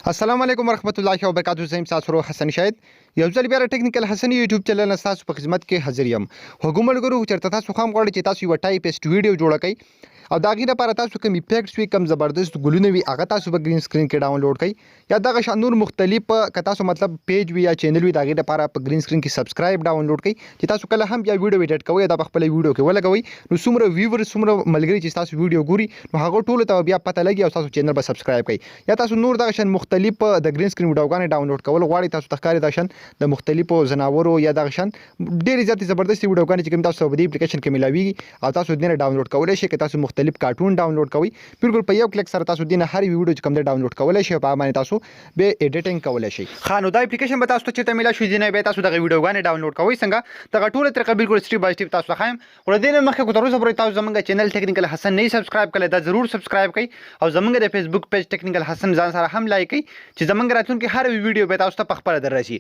السلام علیکم ورحمت الله وبرکاتہ. زم تاسو حسن شاهد یو ځل بیا ټیکنیکل حسن یوټیوب چینل تاسو په خدمت کې حاضر یم. حکومت ګورو چرته تاسو خام غواړئ چې تاسو یو ټایپست ویډیو جوړ کړئ او دا غي لپاره تاسو کوم ایفیکټس وی کم زبردست ګلونه وی هغه تاسو په گرین سکرین کې ډاونلوډ کړئ یا دغه شان مختلف ک تاسو مطلب پیج وی یا چینل وی دا غي لپاره په گرین سکرین کې سبسکرایب ډاونلوډ کړئ چې تاسو کله هم بیا ویډیو ایډیټ کوئ دا په خپل ویډیو کې ولګوئ نو څومره ویور څومره ملګری چې تاسو ویډیو ګوري نو هغه ټول ته بیا پته لګي او تاسو چینل به سبسکرایب کړئ یا تاسو نور دغه شان مختلف د گرین سکرین ویډیوګانې ډاونلوډ کول غواړئ تاسو تخکاری دا شان د مختلفو زناورو یا دغه شان ډېر زیات زبردست ویډیوګانې چې کوم تاسو په دې اپلیکیشن کې ملایوي او تاسو دې نه ډاونلوډ کولای شئ که تاسو مختلف کارټون ډاونلوډ کوئ بالکل په یو کلیک سره تاسو دې نه هر ویډیو چې کوم ډاونلوډ کولای شئ په باندې تاسو به ایډیټینګ کولای شئ. خانو دا اپلیکیشن به تاسو ته چیرته ملای شي نه به تاسو دغه ویډیوګانې ډاونلوډ کوئ څنګه دغه ټول طریقه بالکل سټیپ بای سټیپ تاسو خایم ور دې نه مخکې کو تر اوسه پورې تاسو زمونږ چینل ټیکنیکل حسن نه سبسکرایب کړئ دا ضرور سبسکرایب کړئ او زمونږ د فیسبوک پیج ټیکنیکل حسن ځان سره هم لایک کړئ چې زمونږ راتلونکي هر ویډیو به تاسو ته په خپل درشي.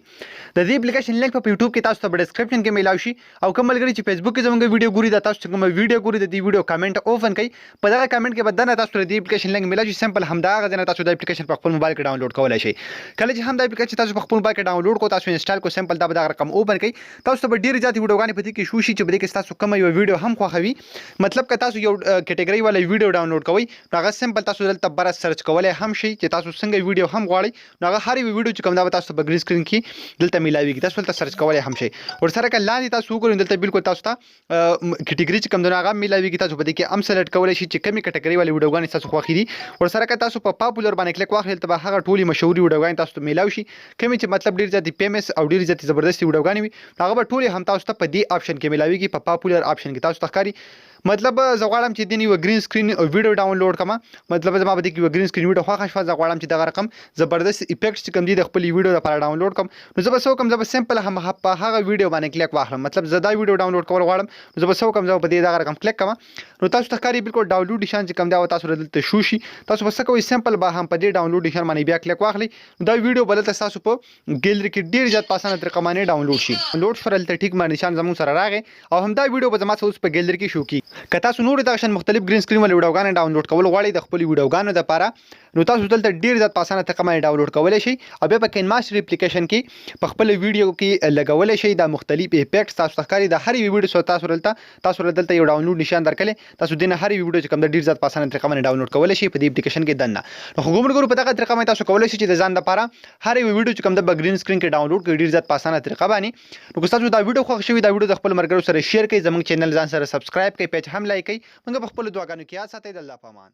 د دې اپلیکیشن لینک په یوټیوب کې تاسو ته په ډسکرپشن کې ملای شي او کوم ملګری چې فیسبوک کې زمونږ ویډیو ګوري دا تاسو کوم ویډیو ګوري د دې ویډیو کمنټ اوپن کړئ په دغه کمنټ کې بدنه تاسو د اپلیکیشن لینک ملای شي سمپل همدا غزنه تاسو د اپلیکیشن په خپل موبایل کې ډاونلوډ کولای شئ. کله چې هم د اپلیکیشن تاسو په خپل موبایل کې ډاونلوډ کو تاسو انسټال کو سمپل دا به رقم اوپن کړئ تاسو ته ډیر زیات ویډیوګانې پدې کې شو شي چې بده کې تاسو کوم یو ویډیو هم خوښوي مطلب که تاسو یو کټګوري والا ویډیو ډاونلوډ کوئ هغه سمپل تاسو دلته بر سرچ کولای هم شي چې تاسو څنګه ویډیو هم غواړئ هغه هر ویډیو چې کوم دا تاسو په گرین سکرین کې دلته ملایوي تاسو دلته سرچ کولای هم شي ور سره کله تاسو وګورئ دلته بالکل تاسو ته کټګوري چې کوم دا هغه ملایوي تاسو بده کې ام سلیکټ کولای شي چې کومه کټګوري والا ویډیوګانې تاسو خوښ دي ور سره که تاسو په پاپولر باندې کلیک واخلئ ته هغه ټولي مشهوري ویډیوګانې تاسو ته ملاوي شي کومه چې مطلب ډیر زیات فیمس او ډیر زیات زبردست ویډیوګانې وي هغه به ټولي هم تاسو ته په دې آپشن کې ملاويږي په پاپولر آپشن کې تاسو ته ښکاري مطلب زه غواړم چې دني و گرین سکرین ویډیو ډاونلوډ کما مطلب زما به کې گرین سکرین ویډیو خوښ شوه زه غواړم چې دغه رقم زبردست افیکټس چې کوم دي د خپل ویډیو لپاره ډاونلوډ کوم نو زه به سو کوم زه به سمپل هم په هغه ویډیو باندې کلیک واخلم مطلب زه دا ویډیو ډاونلوډ کول غواړم نو زه به سو کوم زه په دې دغه رقم کلیک کوم نو تاسو ته ښکاري بالکل ډاونلوډ نشان چې کوم دا تاسو دلته شو شي تاسو بس کوئ سمپل به هم په دې ډاونلوډ نشان باندې بیا کلیک واخلئ دا ویډیو بل تاسو په ګیلری کې ډیر زیات پاسانه طریقه باندې ډاونلوډ شي ډاونلوډ فرل ته ټیک باندې نشان زموږ سره راغی او هم دا ویډیو به زما اوس په ګیلری کې شو کی که تاسو نور د شان مختلف گرین سکرین ول ویډیوګانې ډاونلوډ کول غواړئ د خپل ویډیوګانو لپاره نو تاسو دلته ډیر زیات پاسانه طریقه باندې ډاونلوډ کولای شئ او بیا په کین ماستر اپلیکیشن کې په خپل ویډیو کې لګولای شئ د مختلف افیکټس تاسو ښکاري د هر ویډیو سره تاسو دلته یو ډاونلوډ نشان درکړي تاسو دینه هر ویډیو چې کوم د ډیر زیات پاسانه طریقه باندې ډاونلوډ کولای شئ په دې اپلیکیشن کې دنه نو خو ګورو په دغه طریقه باندې تاسو کولای شئ چې د ځان لپاره هر ویډیو چې کوم د گرین سکرین کې ډاونلوډ کړئ ډیر زیات پاسانه طریقه باندې نو که تاسو دا ویډیو خوښ شوی دا ویډیو د خپل مرګرو سره شیر کړئ زموږ چینل ځان سره سبسکرایب کړئ پیج هم لایک کړئ موږ په خپل دعاګانو کې یاد ساتئ د الله په امان.